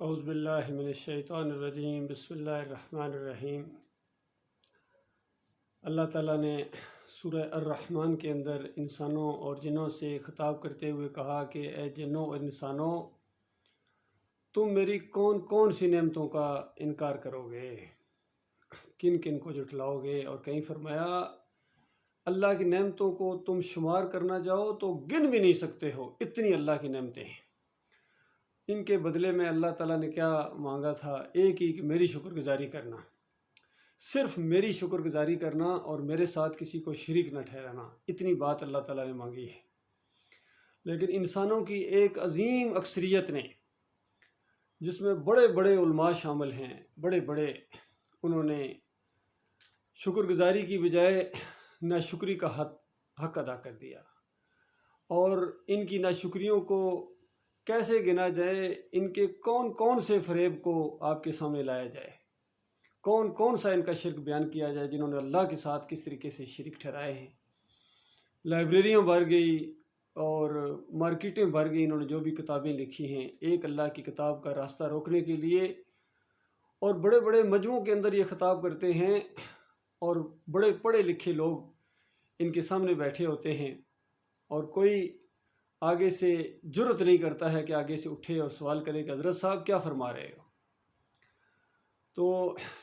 اعوذ باللہ من الشیطان الرجیم، بسم اللہ الرحمن الرحیم۔ اللہ تعالیٰ نے سورہ الرحمن کے اندر انسانوں اور جنوں سے خطاب کرتے ہوئے کہا کہ اے جنوں اور انسانوں، تم میری کون کون سی نعمتوں کا انکار کرو گے، کن کن کو جھٹلاؤ گے۔ اور کہیں فرمایا اللہ کی نعمتوں کو تم شمار کرنا چاہو تو گن بھی نہیں سکتے ہو، اتنی اللہ کی نعمتیں ہیں۔ ان کے بدلے میں اللہ تعالیٰ نے کیا مانگا تھا؟ ایک ہی کہ میری شکر گزاری کرنا، صرف میری شکر گزاری کرنا اور میرے ساتھ کسی کو شریک نہ ٹھہرانا، اتنی بات اللہ تعالیٰ نے مانگی ہے۔ لیکن انسانوں کی ایک عظیم اکثریت نے، جس میں بڑے بڑے علماء شامل ہیں، بڑے بڑے، انہوں نے شکر گزاری کی بجائے ناشکری کا حق ادا کر دیا۔ اور ان کی ناشکریوں کو کیسے گنا جائے، ان کے کون کون سے فریب کو آپ کے سامنے لایا جائے، کون کون سا ان کا شرک بیان کیا جائے، جنہوں نے اللہ کے ساتھ کس طریقے سے شریک ٹھہرائے ہیں۔ لائبریریاں بھر گئی اور مارکیٹیں بھر گئی، انہوں نے جو بھی کتابیں لکھی ہیں ایک اللہ کی کتاب کا راستہ روکنے کے لیے، اور بڑے بڑے مجموعوں کے اندر یہ خطاب کرتے ہیں، اور بڑے پڑھے لکھے لوگ ان کے سامنے بیٹھے ہوتے ہیں، اور کوئی آگے سے جرت نہیں کرتا ہے کہ آگے سے اٹھے اور سوال کرے کہ حضرت صاحب کیا فرما رہے ہو۔ تو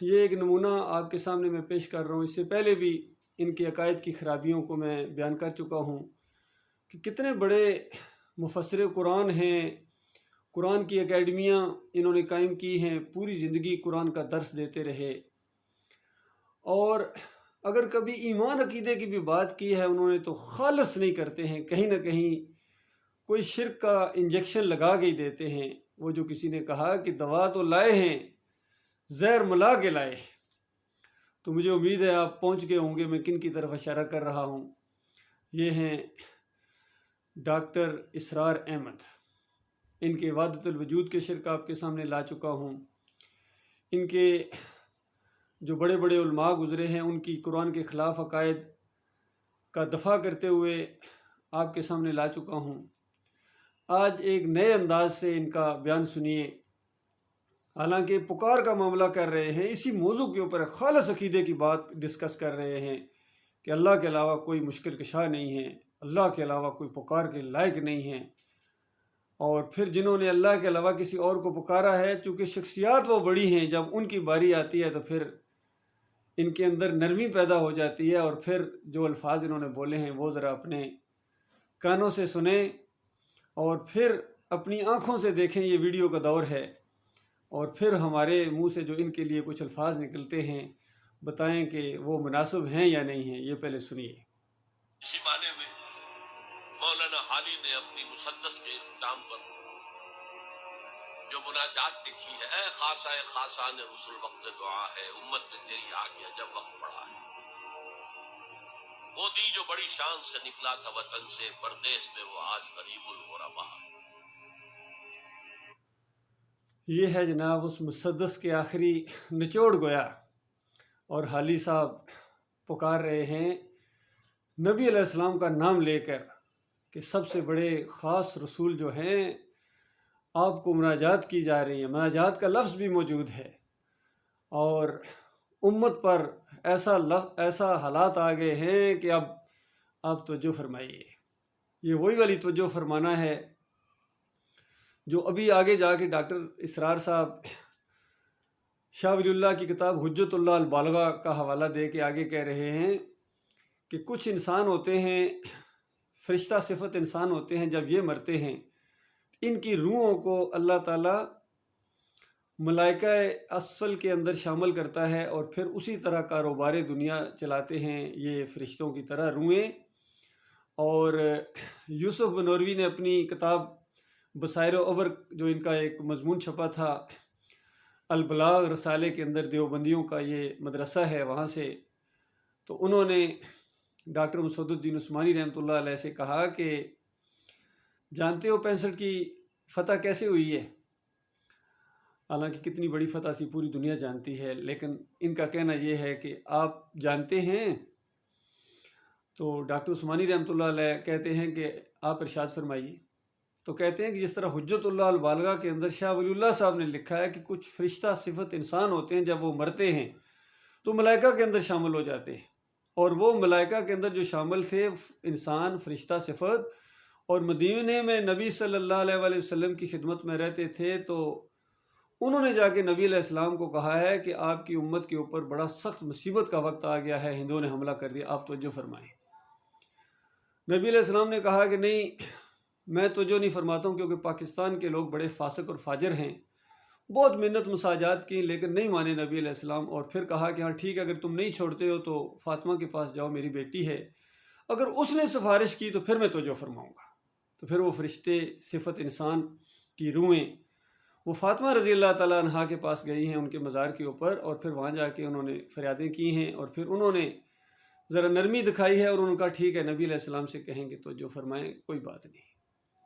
یہ ایک نمونہ آپ کے سامنے میں پیش کر رہا ہوں۔ اس سے پہلے بھی ان کے عقائد کی خرابیوں کو میں بیان کر چکا ہوں کہ کتنے بڑے مفسر قرآن ہیں، قرآن کی اکیڈمیاں انہوں نے قائم کی ہیں، پوری زندگی قرآن کا درس دیتے رہے، اور اگر کبھی ایمان عقیدے کی بھی بات کی ہے انہوں نے تو خالص نہیں کرتے ہیں، کہیں نہ کہیں کوئی شرک کا انجیکشن لگا کے ہی دیتے ہیں۔ وہ جو کسی نے کہا کہ دوا تو لائے ہیں، زہر ملا کے لائے، تو مجھے امید ہے آپ پہنچ گئے ہوں گے میں کن کی طرف اشارہ کر رہا ہوں۔ یہ ہیں ڈاکٹر اسرار احمد۔ ان کے وحدت الوجود کے شرک آپ کے سامنے لا چکا ہوں۔ ان کے جو بڑے بڑے علماء گزرے ہیں ان کی قرآن کے خلاف عقائد کا دفاع کرتے ہوئے آپ کے سامنے لا چکا ہوں۔ آج ایک نئے انداز سے ان کا بیان سنیے، حالانکہ پکار کا معاملہ کر رہے ہیں، اسی موضوع کے اوپر خالص عقیدے کی بات ڈسکس کر رہے ہیں کہ اللہ کے علاوہ کوئی مشکل کشا نہیں ہے، اللہ کے علاوہ کوئی پکار کے لائق نہیں ہے۔ اور پھر جنہوں نے اللہ کے علاوہ کسی اور کو پکارا ہے، چونکہ شخصیات وہ بڑی ہیں، جب ان کی باری آتی ہے تو پھر ان کے اندر نرمی پیدا ہو جاتی ہے، اور پھر جو الفاظ انہوں نے بولے ہیں وہ ذرا اپنے کانوں سے سنیں اور پھر اپنی آنکھوں سے دیکھیں، یہ ویڈیو کا دور ہے، اور پھر ہمارے منہ سے جو ان کے لیے کچھ الفاظ نکلتے ہیں بتائیں کہ وہ مناسب ہیں یا نہیں ہیں۔ یہ پہلے سنیے۔ اسی معنی میں مولانا حالی نے اپنی مسدس کے اختتام پر جو مناجات لکھی ہے، اے خاصہ خاصان رسول وقت دعا ہے، امت میں تیری آ گیا جب وقت پڑا ہے، وہ دی جو بڑی شان سے نکلا تھا وطن سے، پردیس میں وہ آج غریب الغربا ہے۔ یہ ہے جناب اس مسدس کے آخری نچوڑ گویا، اور حالی صاحب پکار رہے ہیں نبی علیہ السلام کا نام لے کر کہ سب سے بڑے خاص رسول جو ہیں آپ کو مناجات کی جا رہی ہیں، مناجات کا لفظ بھی موجود ہے، اور امت پر ایسا حالات آ گئے ہیں کہ اب آپ توجہ فرمائیے۔ یہ وہی والی توجہ فرمانا ہے جو ابھی آگے جا کے ڈاکٹر اسرار صاحب شاہ ولی اللہ کی کتاب حجت اللہ البالغہ کا حوالہ دے کے آگے کہہ رہے ہیں کہ کچھ انسان ہوتے ہیں، فرشتہ صفت انسان ہوتے ہیں، جب یہ مرتے ہیں ان کی روحوں کو اللہ تعالیٰ ملائکہ اسفل کے اندر شامل کرتا ہے، اور پھر اسی طرح کاروبار دنیا چلاتے ہیں یہ فرشتوں کی طرح روحیں۔ اور یوسف بنوروی نے اپنی کتاب بصائر و عبر، جو ان کا ایک مضمون چھپا تھا البلاغ رسالے کے اندر، دیوبندیوں کا یہ مدرسہ ہے وہاں سے، تو انہوں نے ڈاکٹر مسعود الدین عثمانی رحمۃ اللہ علیہ سے کہا کہ جانتے ہو 65 کی فتح کیسے ہوئی ہے؟ حالانکہ کتنی بڑی فتح تھی پوری دنیا جانتی ہے، لیکن ان کا کہنا یہ ہے کہ آپ جانتے ہیں؟ تو ڈاکٹر عثمانی رحمۃ اللہ علیہ کہتے ہیں کہ آپ ارشاد فرمائیے۔ تو کہتے ہیں کہ جس طرح حجت اللہ البالغہ کے اندر شاہ ولی اللہ صاحب نے لکھا ہے کہ کچھ فرشتہ صفت انسان ہوتے ہیں، جب وہ مرتے ہیں تو ملائکہ کے اندر شامل ہو جاتے ہیں، اور وہ ملائکہ کے اندر جو شامل تھے انسان فرشتہ صفت، اور مدینے میں نبی صلی اللہ علیہ وآلہ وسلم کی خدمت میں رہتے تھے، تو انہوں نے جا کے نبی علیہ السلام کو کہا ہے کہ آپ کی امت کے اوپر بڑا سخت مصیبت کا وقت آ گیا ہے، ہندوؤں نے حملہ کر دیا، آپ توجہ فرمائیں۔ نبی علیہ السلام نے کہا کہ نہیں، میں توجہ نہیں فرماتا ہوں، کیونکہ پاکستان کے لوگ بڑے فاسق اور فاجر ہیں، بہت منت مساجات کی، لیکن نہیں مانے نبی علیہ السلام، اور پھر کہا کہ ہاں ٹھیک ہے، اگر تم نہیں چھوڑتے ہو تو فاطمہ کے پاس جاؤ، میری بیٹی ہے، اگر اس نے سفارش کی تو پھر میں توجہ فرماؤں گا۔ تو پھر وہ فرشتے صفت انسان کی روحیں وہ فاطمہ رضی اللہ تعالیٰ عنہا کے پاس گئی ہیں، ان کے مزار کے اوپر، اور پھر وہاں جا کے انہوں نے فریادیں کی ہیں، اور پھر انہوں نے ذرا نرمی دکھائی ہے، اور انہوں نے کہا ٹھیک ہے، نبی علیہ السلام سے کہیں گے تو جو فرمائیں، کوئی بات نہیں۔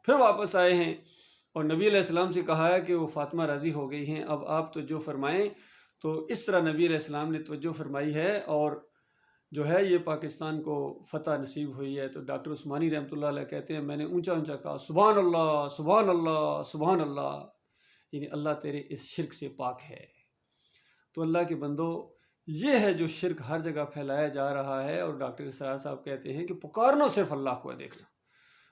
پھر واپس آئے ہیں اور نبی علیہ السلام سے کہا ہے کہ وہ فاطمہ راضی ہو گئی ہیں، اب آپ توجہ فرمائیں۔ تو اس طرح نبی علیہ السلام نے توجہ فرمائی ہے، اور جو ہے یہ پاکستان کو فتح نصیب ہوئی ہے۔ تو ڈاکٹر عثمانی رحمۃ اللہ علیہ کہتے ہیں میں نے اونچا اونچا کہا سبحان اللہ سبحان اللہ سبحان اللہ، یعنی اللہ تیرے اس شرک سے پاک ہے۔ تو اللہ کے بندو، یہ ہے جو شرک ہر جگہ پھیلایا جا رہا ہے، اور ڈاکٹر اسرار صاحب کہتے ہیں کہ پکارنا صرف اللہ کو ہے، دیکھنا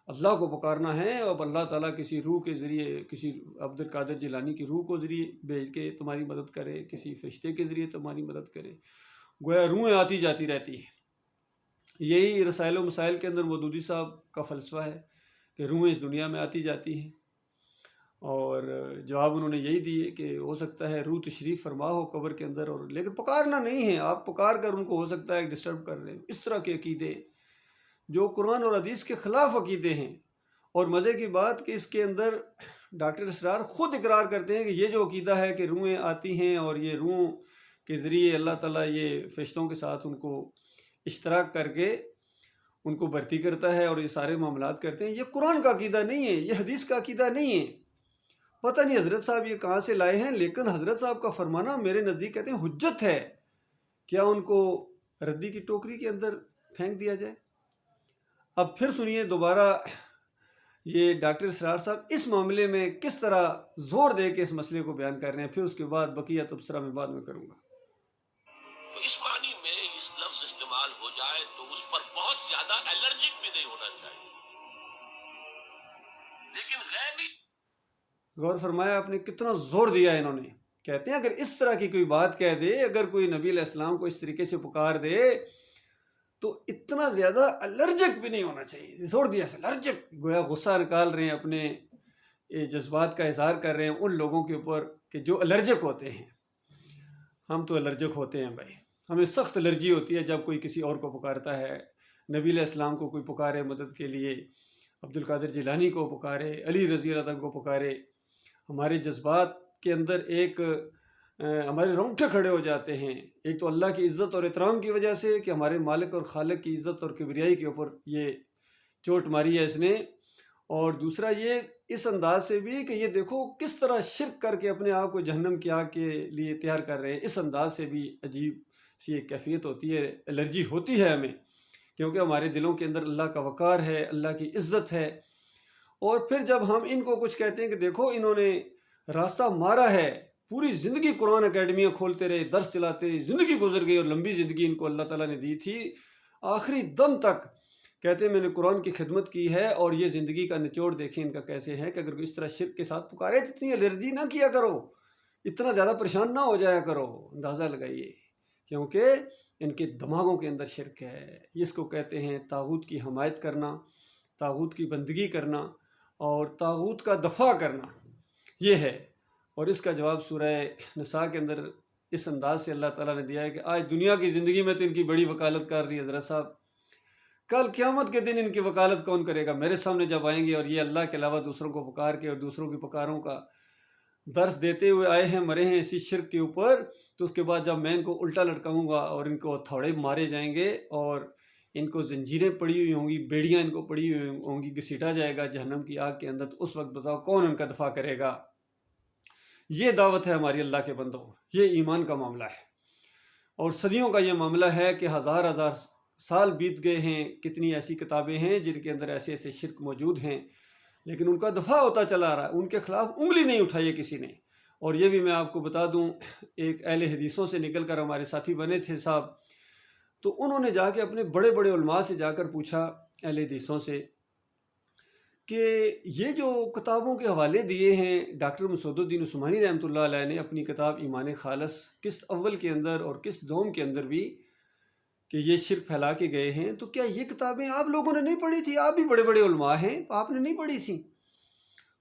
اللہ کو پکارنا ہے، اب اللہ تعالیٰ کسی روح کے ذریعے، کسی عبد القادر جیلانی کی روح کو ذریعے بھیج کے تمہاری مدد کرے، کسی فرشتے کے ذریعے تمہاری مدد کرے، گویا روحیں آتی جاتی رہتی ہیں۔ یہی رسائل و مسائل کے اندر مودودی صاحب کا فلسفہ ہے کہ روحیں اس دنیا میں آتی جاتی ہیں، اور جواب انہوں نے یہی دیے کہ ہو سکتا ہے روح تشریف فرما ہو قبر کے اندر، اور لیکن پکارنا نہیں ہے، آپ پکار کر ان کو ہو سکتا ہے ڈسٹرب کر رہے ہیں۔ اس طرح کے عقیدے جو قرآن اور حدیث کے خلاف عقیدے ہیں، اور مزے کی بات کہ اس کے اندر ڈاکٹر اسرار خود اقرار کرتے ہیں کہ یہ جو عقیدہ ہے کہ روحیں آتی ہیں اور یہ روح کے ذریعے اللہ تعالیٰ یہ فرشتوں کے ساتھ ان کو اشتراک کر کے ان کو بھرتی کرتا ہے اور یہ سارے معاملات کرتے ہیں، یہ قرآن کا عقیدہ نہیں ہے، یہ حدیث کا عقیدہ نہیں ہے۔ پتہ نہیں حضرت صاحب یہ کہاں سے لائے ہیں، لیکن حضرت صاحب کا فرمانا میرے نزدیک کہتے ہیں حجت ہے، کیا ان کو ردی کی ٹوکری کے اندر پھینک دیا جائے؟ اب پھر سنیے دوبارہ یہ ڈاکٹر اسرار صاحب اس معاملے میں کس طرح زور دے کے اس مسئلے کو بیان کر رہے ہیں، پھر اس کے بعد بقیہ تبصرہ میں بعد میں کروں گا۔ تو اس معنی میں اس لفظ استعمال ہو جائے تو اس پر بہت زیادہ الرجک بھی نہیں ہونا چاہیے، لیکن غیبی غور فرمایا آپ نے کتنا زور دیا ہے انہوں نے۔ کہتے ہیں اگر اس طرح کی کوئی بات کہہ دے، اگر کوئی نبی علیہ السلام کو اس طریقے سے پکار دے تو اتنا زیادہ الرجک بھی نہیں ہونا چاہیے، زور دیا سے الرجک، گویا غصہ نکال رہے ہیں، اپنے جذبات کا اظہار کر رہے ہیں ان لوگوں کے اوپر کہ جو الرجک ہوتے ہیں۔ ہم تو الرجک ہوتے ہیں بھائی، ہمیں سخت الرجی ہوتی ہے جب کوئی کسی اور کو پکارتا ہے، نبی علیہ السلام کو کوئی پکارے مدد کے لیے، عبد القادر جیلانی کو پکارے، علی رضی اللہ عنہ کو پکارے، ہمارے جذبات کے اندر ایک ہمارے رونگٹے کھڑے ہو جاتے ہیں۔ ایک تو اللہ کی عزت اور احترام کی وجہ سے کہ ہمارے مالک اور خالق کی عزت اور کبریائی کے اوپر یہ چوٹ ماری ہے اس نے، اور دوسرا یہ اس انداز سے بھی کہ یہ دیکھو کس طرح شرک کر کے اپنے آپ کو جہنم کی آگ کے لیے تیار کر رہے ہیں، اس انداز سے بھی عجیب سی ایک کیفیت ہوتی ہے، الرجی ہوتی ہے ہمیں، کیونکہ ہمارے دلوں کے اندر اللہ کا وقار ہے، اللہ کی عزت ہے۔ اور پھر جب ہم ان کو کچھ کہتے ہیں کہ دیکھو انہوں نے راستہ مارا ہے، پوری زندگی قرآن اکیڈمیاں کھولتے رہے، درس چلاتے، زندگی گزر گئی، اور لمبی زندگی ان کو اللہ تعالیٰ نے دی تھی، آخری دم تک کہتے ہیں میں نے قرآن کی خدمت کی ہے، اور یہ زندگی کا نچوڑ دیکھیں ان کا کیسے ہے کہ اگر کوئی اس طرح شرک کے ساتھ پکارے تو اتنی الرجی نہ کیا کرو، اتنا زیادہ پریشان نہ ہو جایا کرو، اندازہ لگائیے، کیونکہ ان کے دماغوں کے اندر شرک ہے۔ اس کو کہتے ہیں طاغوت کی حمایت کرنا، طاغوت کی بندگی کرنا، اور طاغوت کا دفاع کرنا، یہ ہے۔ اور اس کا جواب سورہ نساء کے اندر اس انداز سے اللہ تعالیٰ نے دیا ہے کہ آج دنیا کی زندگی میں تو ان کی بڑی وکالت کر رہی ہے حضرت صاحب، کل قیامت کے دن ان کی وکالت کون کرے گا؟ میرے سامنے جب آئیں گے اور یہ اللہ کے علاوہ دوسروں کو پکار کے اور دوسروں کی پکاروں کا درس دیتے ہوئے آئے ہیں، مرے ہیں اسی شرک کے اوپر، تو اس کے بعد جب میں ان کو الٹا لٹکاؤں گا اور ان کو ہتھوڑے مارے جائیں گے اور ان کو زنجیریں پڑی ہوئی ہوں گی، بیڑیاں ان کو پڑی ہوئی ہوں گی، گھسیٹا جائے گا جہنم کی آگ کے اندر، تو اس وقت بتاؤ کون ان کا دفاع کرے گا؟ یہ دعوت ہے ہماری اللہ کے بندوں، یہ ایمان کا معاملہ ہے، اور صدیوں کا یہ معاملہ ہے کہ ہزار ہزار سال بیت گئے ہیں، کتنی ایسی کتابیں ہیں جن کے اندر ایسے ایسے شرک موجود ہیں، لیکن ان کا دفاع ہوتا چلا آ رہا ہے، ان کے خلاف انگلی نہیں اٹھائی ہے کسی نے۔ اور یہ بھی میں آپ کو بتا دوں، ایک اہل حدیثوں سے نکل کر ہمارے ساتھی بنے تھے صاحب، تو انہوں نے جا کے اپنے بڑے بڑے علماء سے جا کر پوچھا، اہل حدیثوں سے، کہ یہ جو کتابوں کے حوالے دیے ہیں ڈاکٹر مسعود الدین عثمانی رحمۃ اللہ علیہ نے اپنی کتاب ایمان خالص کس اول کے اندر اور کس دوم کے اندر بھی، کہ یہ شرک پھیلا کے گئے ہیں، تو کیا یہ کتابیں آپ لوگوں نے نہیں پڑھی تھی؟ آپ بھی بڑے بڑے علماء ہیں، آپ نے نہیں پڑھی تھی؟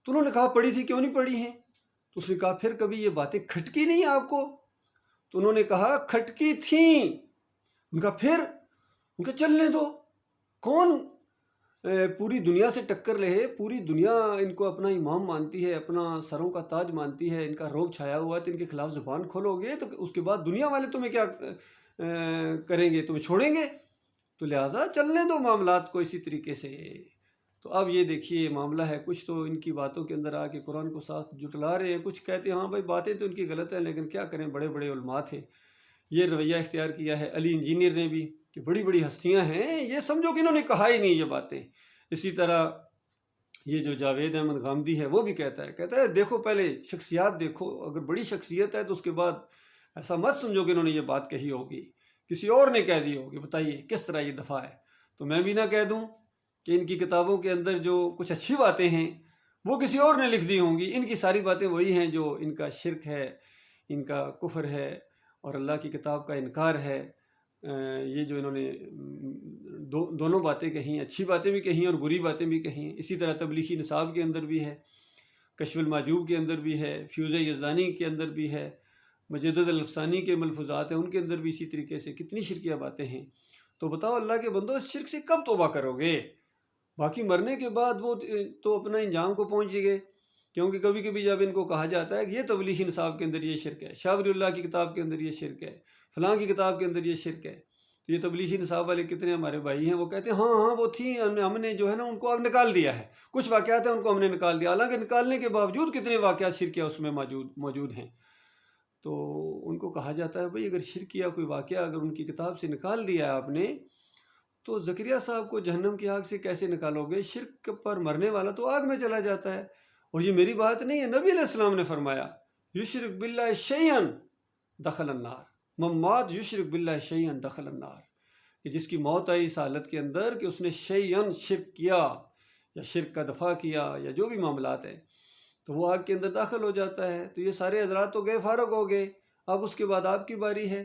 تو انہوں نے کہا پڑھی تھی، کیوں نہیں پڑھی ہیں؟ تو اس نے کہا پھر کبھی یہ باتیں کھٹکی نہیں آپ کو؟ تو انہوں نے کہا کھٹکی تھیں۔ ان کا پھر ان کا چلنے دو، کون پوری دنیا سے ٹکر لے، پوری دنیا ان کو اپنا امام مانتی ہے، اپنا سروں کا تاج مانتی ہے، ان کا رعب چھایا ہوا ہے، تو ان کے خلاف زبان کھولو گے تو اس کے بعد دنیا والے تمہیں کیا کریں گے؟ تمہیں چھوڑیں گے؟ تو لہٰذا چلنے دو معاملات کو اسی طریقے سے۔ تو اب یہ دیکھیے معاملہ ہے، کچھ تو ان کی باتوں کے اندر آ کے قرآن کو ساتھ جٹلا رہے ہیں، کچھ کہتے ہیں ہاں بھائی باتیں تو ان کی غلط ہیں، لیکن کیا کریں، بڑے بڑے علماء تھے۔ یہ رویہ اختیار کیا ہے علی انجینئر نے بھی، کہ بڑی بڑی ہستیاں ہیں، یہ سمجھو کہ انہوں نے کہا ہی نہیں یہ باتیں۔ اسی طرح یہ جو جاوید احمد غامدی ہے وہ بھی کہتا ہے دیکھو پہلے شخصیات دیکھو، اگر بڑی شخصیت ہے تو اس کے بعد ایسا مت سمجھو کہ انہوں نے یہ بات کہی ہوگی، کسی اور نے کہہ دی ہوگی، بتائیے کس طرح یہ دفاع ہے۔ تو میں بھی نہ کہہ دوں کہ ان کی کتابوں کے اندر جو کچھ اچھی باتیں ہیں وہ کسی اور نے لکھ دی ہوں گی، ان کی ساری باتیں وہی ہیں جو ان کا شرک ہے، ان کا کفر ہے اور اللہ کی کتاب کا انکار ہے۔ یہ جو انہوں نے دونوں باتیں کہیں، اچھی باتیں بھی کہیں اور بری باتیں بھی کہیں۔ اسی طرح تبلیغی نصاب کے اندر بھی ہے، کشف المحجوب کے اندر بھی ہے، فیوز یزدانی کے اندر بھی ہے، مجدد الافسانی کے ملفوظات ہیں ان کے اندر بھی اسی طریقے سے کتنی شرکیہ باتیں ہیں۔ تو بتاؤ اللہ کے بندو، اس شرک سے کب توبہ کرو گے؟ باقی مرنے کے بعد وہ تو اپنا انجام کو پہنچ گئے، کیونکہ کبھی کبھی جب ان کو کہا جاتا ہے کہ یہ تبلیغی نصاب کے اندر یہ شرک ہے، شاہ ولی اللہ کی کتاب کے اندر یہ شرک ہے، فلاں کی کتاب کے اندر یہ شرک ہے، تو یہ تبلیغی نصاب والے کتنے ہمارے بھائی ہیں وہ کہتے ہیں ہاں ہاں وہ تھیں، ہم نے جو ہے نا ان کو اب نکال دیا ہے، کچھ واقعات ہیں ان کو ہم نے نکال دیا، حالانکہ نکالنے کے باوجود کتنے واقعات شرکیہ اس میں موجود ہیں۔ تو ان کو کہا جاتا ہے بھئی اگر شرکیہ کوئی واقعہ اگر ان کی کتاب سے نکال دیا ہے آپ نے، تو زکریا صاحب کو جہنم کی آگ سے کیسے نکالو گے؟ شرک پر مرنے والا تو آگ میں چلا جاتا ہے۔ اور یہ میری بات نہیں ہے، نبی علیہ السلام نے فرمایا یشرک باللہ شیئن دخل النار، من مات یشرک باللہ شیئن دخل النار، کہ جس کی موت آئی اس حالت کے اندر کہ اس نے شیئن شرک کیا یا شرک کا دفاع کیا یا جو بھی معاملات ہیں، تو وہ آگ کے اندر داخل ہو جاتا ہے۔ تو یہ سارے حضرات تو گئے، فارغ ہو گئے، اب اس کے بعد آپ کی باری ہے،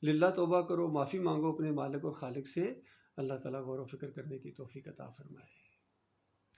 للہ توبہ کرو، معافی مانگو اپنے مالک اور خالق سے، اللہ تعالیٰ غور و فکر کرنے کی توفیق عطا فرمائے۔